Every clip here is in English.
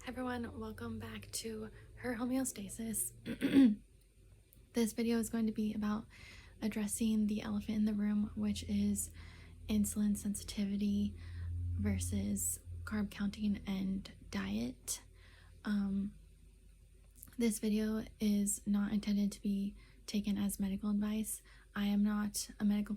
Hi everyone, welcome back to Her Homeostasis. This video is going to be about addressing the elephant in the room, which is insulin sensitivity versus carb counting and diet. This video is not intended to be taken as medical advice. I am not a medical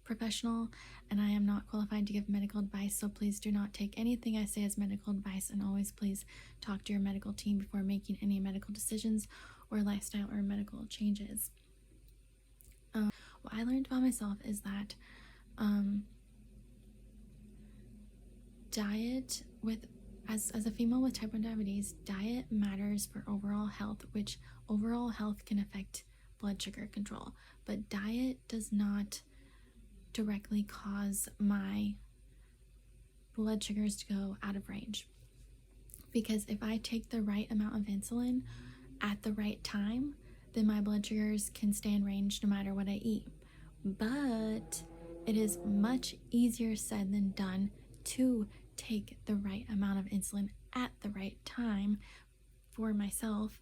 professional and I am not qualified to give medical advice, so please do not take anything I say as medical advice, and always please talk to your medical team before making any medical decisions or lifestyle or medical changes. What I learned about myself is that diet as a female with type 1 diabetes, diet matters for overall health, which overall health can affect blood sugar control, but diet does not directly cause my blood sugars to go out of range. Because if I take the right amount of insulin at the right time, then my blood sugars can stay in range no matter what I eat. But it is much easier said than done to take the right amount of insulin at the right time for myself,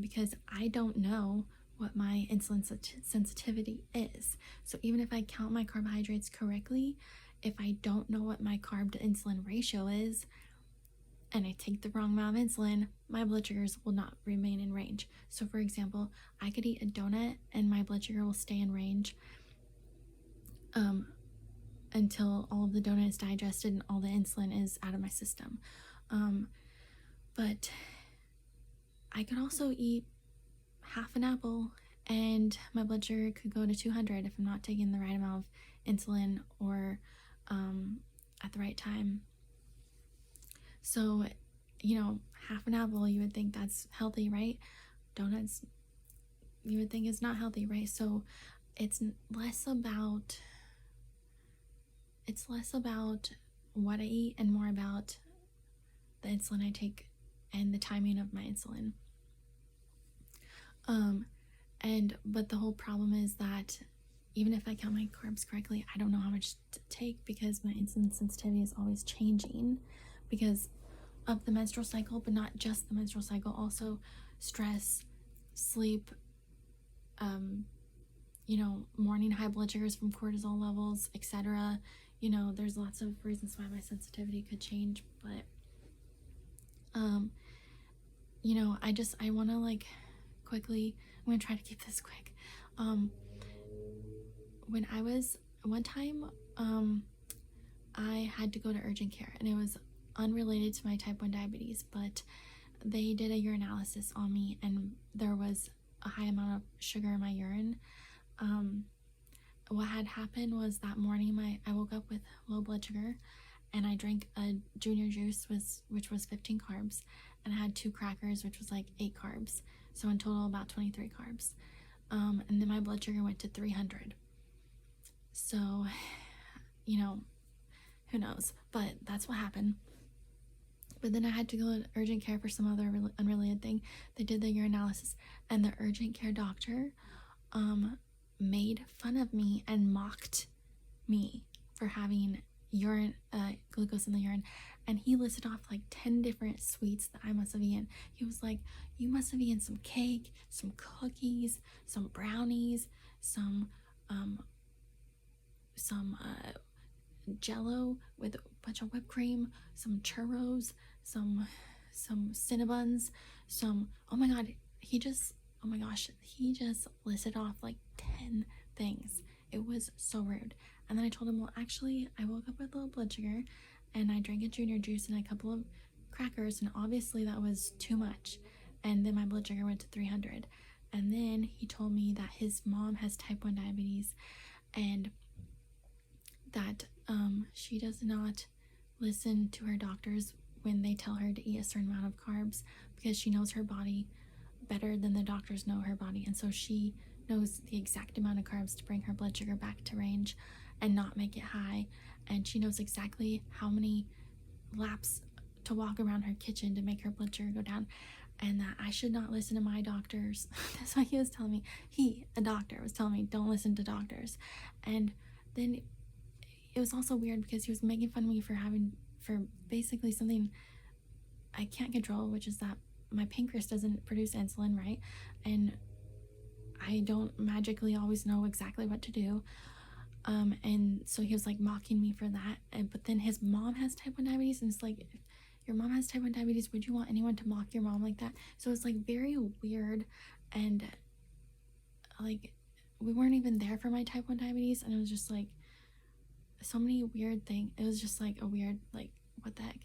because I don't know what my insulin sensitivity is. So even if I count my carbohydrates correctly, if I don't know what my carb to insulin ratio is and I take the wrong amount of insulin, my blood sugars will not remain in range. So for example, I could eat a donut and my blood sugar will stay in range until all of the donut is digested and all the insulin is out of my system. But I could also eat half an apple and my blood sugar could go to 200 if I'm not taking the right amount of insulin or at the right time. So, half an apple, you would think that's healthy, right? Donuts, you would think is not healthy, right? So it's less about what I eat and more about the insulin I take and the timing of my insulin. But the whole problem is that even if I count my carbs correctly, I don't know how much to take because my insulin sensitivity is always changing because of the menstrual cycle, but not just the menstrual cycle, also stress, sleep, morning high blood sugars from cortisol levels, etc. There's lots of reasons why my sensitivity could change, but I want to quickly, I'm gonna try to keep this quick. When I was one time, I had to go to urgent care, and it was unrelated to my type 1 diabetes, but they did a urinalysis on me and there was a high amount of sugar in my urine. What had happened was that morning I woke up with low blood sugar and I drank a junior juice which was 15 carbs, and I had 2 crackers which was 8 carbs, so in total about 23 carbs. And then my blood sugar went to 300. So who knows, but that's what happened. But then I had to go to urgent care for some other unrelated thing. They did the urinalysis and the urgent care doctor made fun of me and mocked me for having glucose in the urine, and he listed off 10 different sweets that I must have eaten. He was like, you must have eaten some cake, some cookies, some brownies, some jello with a bunch of whipped cream, some churros, some Cinnabons, oh my gosh, he just listed off 10 things. It was so rude. And then I told him, well, actually, I woke up with low blood sugar and I drank a junior juice and a couple of crackers, and obviously that was too much. And then my blood sugar went to 300. And then he told me that his mom has type 1 diabetes and that she does not listen to her doctors when they tell her to eat a certain amount of carbs, because she knows her body better than the doctors know her body, and so she knows the exact amount of carbs to bring her blood sugar back to range and not make it high, and she knows exactly how many laps to walk around her kitchen to make her blood sugar go down, and that I should not listen to my doctors. That's what he was telling me. A doctor was telling me, don't listen to doctors. And then it was also weird because he was making fun of me for basically something I can't control, which is that my pancreas doesn't produce insulin, right? And I don't magically always know exactly what to do. And so he was like mocking me for that. But then his mom has type 1 diabetes, and it's like, if your mom has type 1 diabetes, would you want anyone to mock your mom like that? So it's like very weird. And like, we weren't even there for my type 1 diabetes, and it was just like so many weird things. It was just like a weird, like, what the heck.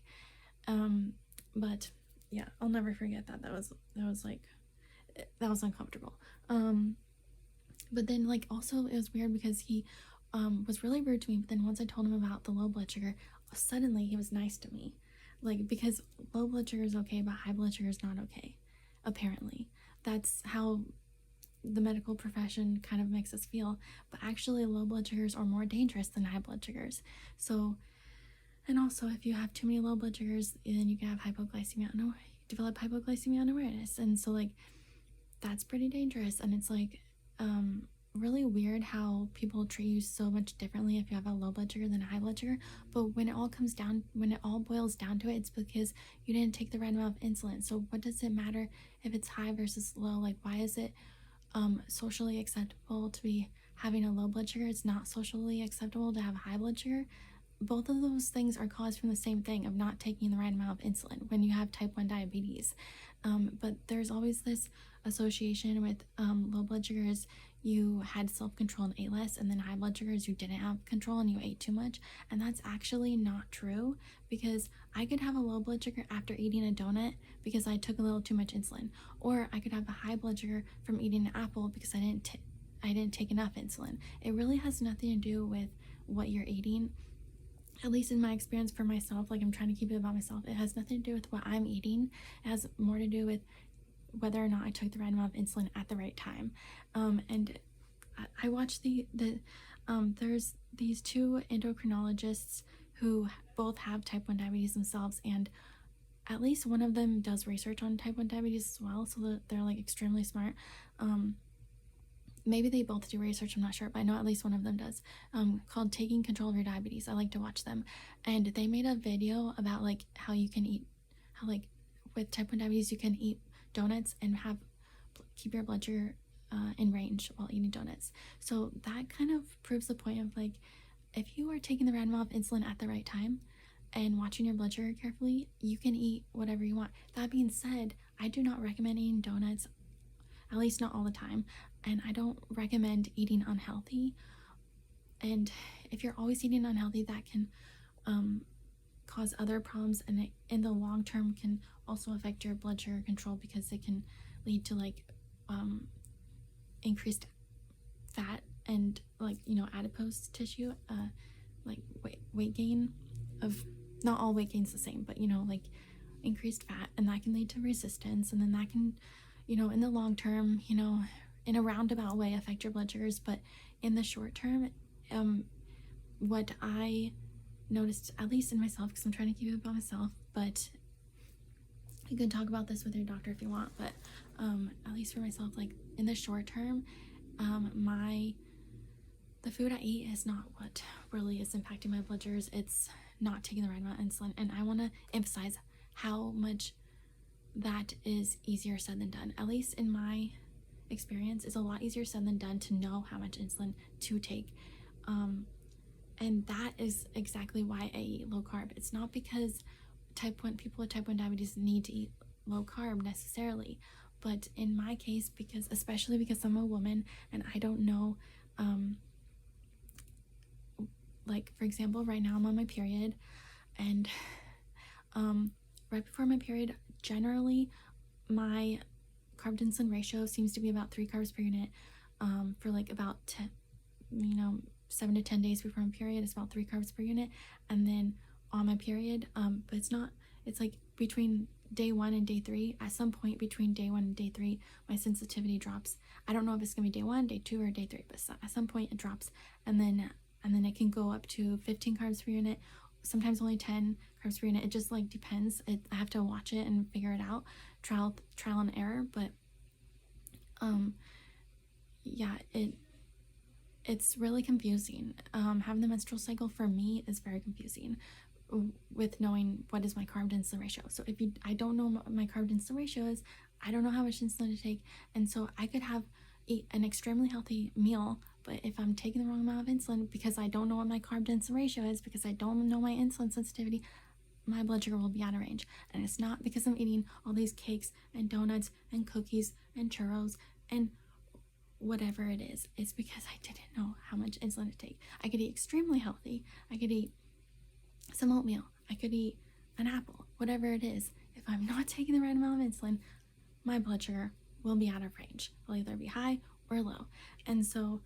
But yeah, I'll never forget that. That was uncomfortable. But then, like, also it was weird because he was really rude to me, but then once I told him about the low blood sugar, suddenly he was nice to me. Like, because low blood sugar is okay, but high blood sugar is not okay, apparently. That's how the medical profession kind of makes us feel. But actually, low blood sugars are more dangerous than high blood sugars. So, and also, if you have too many low blood sugars, then you can have develop hypoglycemia unawareness. And so, like, that's pretty dangerous. And it's like really weird how people treat you so much differently if you have a low blood sugar than a high blood sugar. But when it all boils down to it, it's because you didn't take the right amount of insulin. So what does it matter if it's high versus low? Like, why is it socially acceptable to be having a low blood sugar? It's not socially acceptable to have high blood sugar. Both of those things are caused from the same thing, of not taking the right amount of insulin when you have type 1 diabetes. But there's always this association with low blood sugars, you had self-control and ate less, and then high blood sugars, you didn't have control and you ate too much. And that's actually not true, because I could have a low blood sugar after eating a donut because I took a little too much insulin, or I could have a high blood sugar from eating an apple because I didn't take enough insulin. It really has nothing to do with what you're eating. At least in my experience for myself, like, I'm trying to keep it about myself. It has nothing to do with what I'm eating. It has more to do with whether or not I took the right amount of insulin at the right time. And I watched there's these two endocrinologists who both have type 1 diabetes themselves, and at least one of them does research on type 1 diabetes as well, so they're like extremely smart. Maybe they both do research, I'm not sure, but I know at least one of them does, called Taking Control of Your Diabetes. I like to watch them. And they made a video about like how you can eat, how like with type 1 diabetes you can eat donuts and keep your blood sugar in range while eating donuts. So that kind of proves the point of like, if you are taking the right amount of insulin at the right time and watching your blood sugar carefully, you can eat whatever you want. That being said, I do not recommend eating donuts, at least not all the time, and I don't recommend eating unhealthy. And if you're always eating unhealthy, that can cause other problems, and it, in the long term, can also affect your blood sugar control, because it can lead to like increased fat and like, you know, adipose tissue, like weight gain. Of not all weight gain's the same, but you know, like increased fat, and that can lead to resistance, and then that can, you know, in the long term, you know, in a roundabout way affect your blood sugars. But in the short term, what I noticed, at least in myself, because I'm trying to keep it by myself, but you can talk about this with your doctor if you want, but at least for myself, like in the short term, the food I eat is not what really is impacting my blood sugars. It's not taking the right amount of insulin, and I want to emphasize how much that is easier said than done. At least in my experience, it's a lot easier said than done to know how much insulin to take, and that is exactly why I eat low carb. It's not because people with type 1 diabetes need to eat low carb necessarily, but in my case, especially because I'm a woman and I don't know, like for example, right now I'm on my period, and right before my period, generally my carb to insulin ratio seems to be about 3 carbs per unit. For like about 7 to 10 days before my period, it's about 3 carbs per unit, and then on my period, but it's like between day 1 and day 3. At some point between day 1 and day 3, my sensitivity drops. I don't know if it's gonna be day 1, day 2, or day 3, but at some point it drops, and then it can go up to 15 carbs per unit, sometimes only 10 carbs per unit. It just like depends. I have to watch it and figure it out, trial and error. But yeah, it's really confusing. Having the menstrual cycle for me is very confusing. with knowing what is my carb to insulin ratio. So if I don't know what my carb to insulin ratio is, I don't know how much insulin to take, and so I could eat an extremely healthy meal, but if I'm taking the wrong amount of insulin because I don't know what my carb to insulin ratio is, because I don't know my insulin sensitivity, my blood sugar will be out of range. And it's not because I'm eating all these cakes and donuts and cookies and churros and whatever it is. It's because I didn't know how much insulin to take. I could eat extremely healthy. I could eat some oatmeal. I could eat an apple, whatever it is. If I'm not taking the right amount of insulin, my blood sugar will be out of range. It'll either be high or low. And so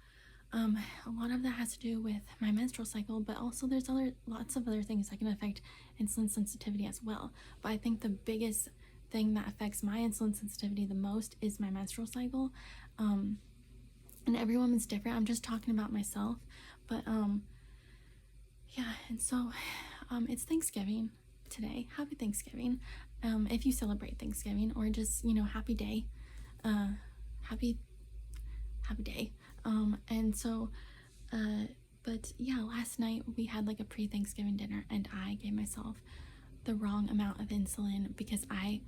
a lot of that has to do with my menstrual cycle, but also there's lots of other things that can affect insulin sensitivity as well. But I think the biggest thing that affects my insulin sensitivity the most is my menstrual cycle. And every woman's different. I'm just talking about myself. But yeah, and so it's Thanksgiving today. Happy Thanksgiving. If you celebrate Thanksgiving, or just, happy day. Happy day. And so but yeah, last night we had like a pre-Thanksgiving dinner, and I gave myself the wrong amount of insulin because I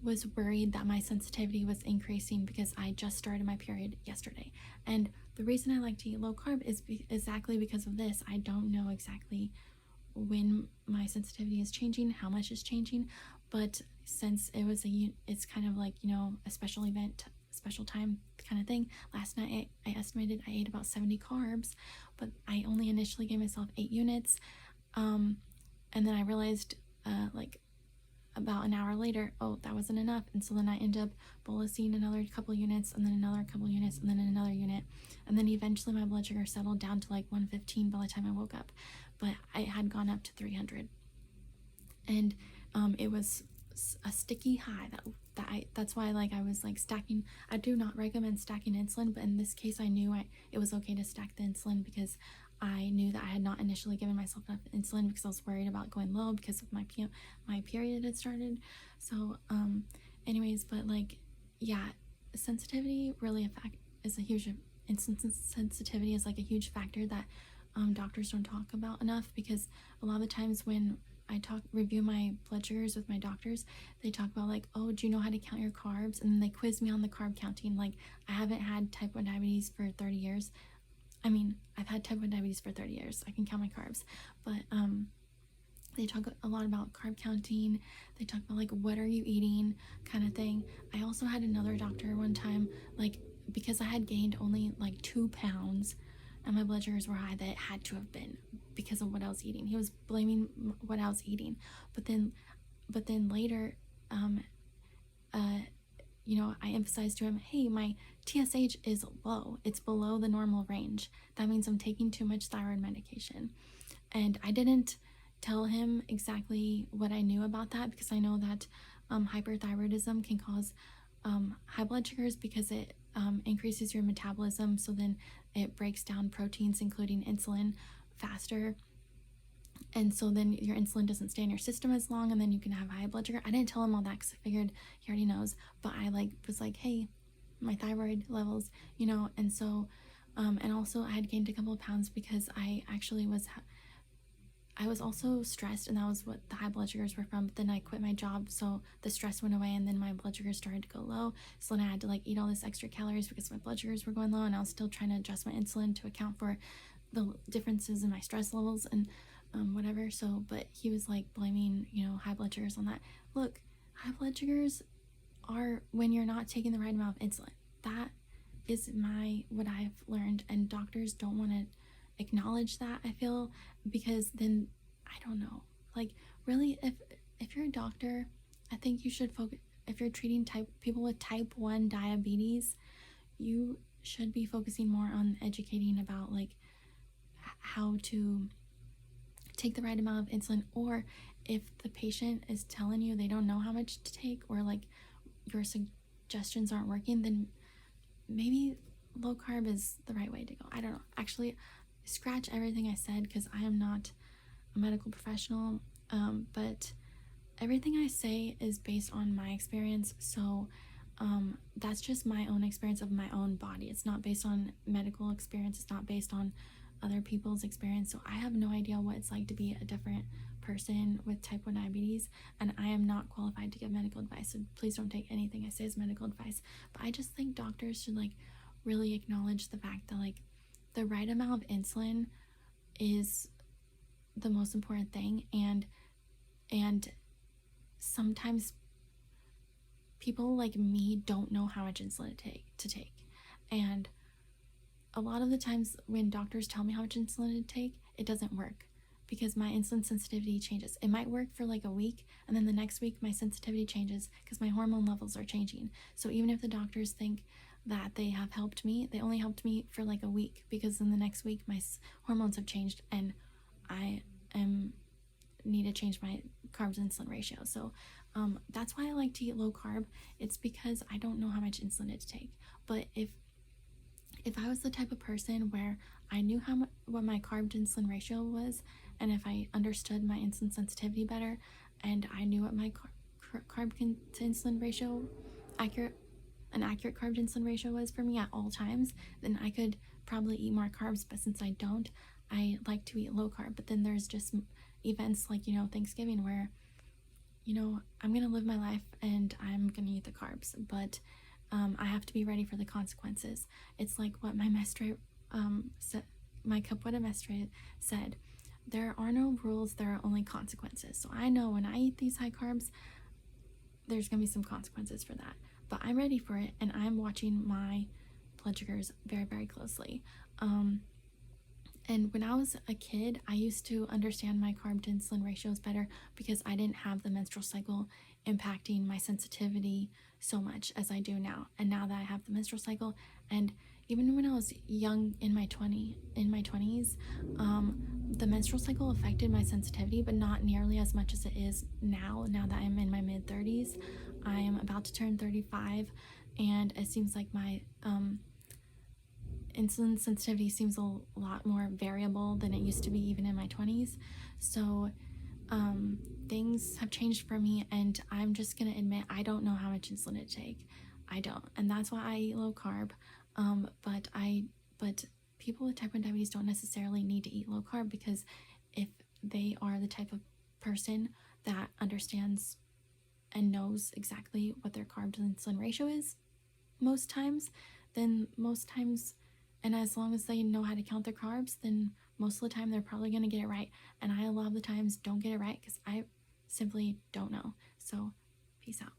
was worried that my sensitivity was increasing because I just started my period yesterday. And the reason I like to eat low carb is exactly because of this. I don't know exactly when my sensitivity is changing, how much is changing, but since it's kind of like, a special event, special time kind of thing. Last night I estimated I ate about 70 carbs, but I only initially gave myself 8 units, and then I realized like about an hour later, oh, that wasn't enough, and so then I ended up bolusing another couple units, and then another couple units, and then another unit, and then eventually my blood sugar settled down to like 115 by the time I woke up, but I had gone up to 300, and it was a sticky high that's why I was like stacking. I do not recommend stacking insulin, but in this case I knew it was okay to stack the insulin because I knew that I had not initially given myself enough insulin because I was worried about going low because of my period had started. So anyways, but yeah, sensitivity really is a huge insulin sensitivity is like a huge factor that doctors don't talk about enough, because a lot of the times when I review my blood sugars with my doctors, they talk about oh, do you know how to count your carbs? And then they quiz me on the carb counting. I haven't had type 1 diabetes for 30 years. I mean, I've had type 1 diabetes for 30 years. I can count my carbs. But they talk a lot about carb counting. They talk about what are you eating kind of thing. I also had another doctor one time, because I had gained only 2 pounds and my blood sugars were high, that it had to have been because of what I was eating. He was blaming what I was eating. But then later, I emphasized to him, hey, my TSH is low. It's below the normal range. That means I'm taking too much thyroid medication. And I didn't tell him exactly what I knew about that, because I know that hyperthyroidism can cause high blood sugars because it increases your metabolism, so then it breaks down proteins, including insulin, faster, and so then your insulin doesn't stay in your system as long, and then you can have high blood sugar. I didn't tell him all that because I figured he already knows, but I was hey, my thyroid levels, and so and also I had gained a couple of pounds because I actually I was also stressed, and that was what the high blood sugars were from. But then I quit my job, so the stress went away, and then my blood sugar started to go low. So then I had to eat all this extra calories because my blood sugars were going low, and I was still trying to adjust my insulin to account for the differences in my stress levels and whatever. So, but he was blaming, high blood sugars on that. Look, high blood sugars are when you're not taking the right amount of insulin. That is what I've learned, and doctors don't want to acknowledge that, I feel, because then I don't know, really, if you're a doctor, I think you should focus. If you're treating people with type 1 diabetes, you should be focusing more on educating about how to take the right amount of insulin, or if the patient is telling you they don't know how much to take, or your suggestions aren't working, then maybe low carb is the right way to go. I don't know. Actually, scratch everything I said because I am not a medical professional, but everything I say is based on my experience. So that's just my own experience of my own body. It's not based on medical experience. It's not based on other people's experience. So I have no idea what it's like to be a different person with type 1 diabetes, and I am not qualified to give medical advice, so please don't take anything I say as medical advice. But I just think doctors should like really acknowledge the fact that like the right amount of insulin is the most important thing, and sometimes people like me don't know how much insulin to take. And a lot of the times when doctors tell me how much insulin to take, it doesn't work because my insulin sensitivity changes. It might work for like a week, and then the next week my sensitivity changes because my hormone levels are changing. So even if the doctors think that they have helped me, they only helped me for like a week, because in the next week my hormones have changed and I need to change my carbs to insulin ratio. So that's why I like to eat low carb. It's because I don't know how much insulin to take. But if I was the type of person where I knew what my carb to insulin ratio was, and if I understood my insulin sensitivity better, and I knew what my carb to insulin ratio, an accurate carb to insulin ratio was for me at all times, then I could probably eat more carbs. But since I don't, I like to eat low carb. But then there's just events like, Thanksgiving, where, I'm gonna live my life and I'm gonna eat the carbs, but I have to be ready for the consequences. It's like what my mestre my capoeira mestre said: there are no rules, there are only consequences. So I know when I eat these high carbs, there's gonna be some consequences for that, but I'm ready for it, and I'm watching my blood sugars very, very closely. And when I was a kid, I used to understand my carb to insulin ratios better because I didn't have the menstrual cycle impacting my sensitivity so much as I do now. And now that I have the menstrual cycle, and even when I was young in my 20s, the menstrual cycle affected my sensitivity, but not nearly as much as it is now that I'm in my mid-30s. I am about to turn 35, and it seems like my insulin sensitivity seems a lot more variable than it used to be even in my 20s. So things have changed for me, and I'm just gonna admit I don't know how much insulin to take. I don't, and that's why I eat low carb. But people with type 1 diabetes don't necessarily need to eat low carb, because if they are the type of person that understands and knows exactly what their carb to insulin ratio is most times, and as long as they know how to count their carbs, then most of the time they're probably going to get it right. And I a lot of the times don't get it right because I simply don't know. So peace out.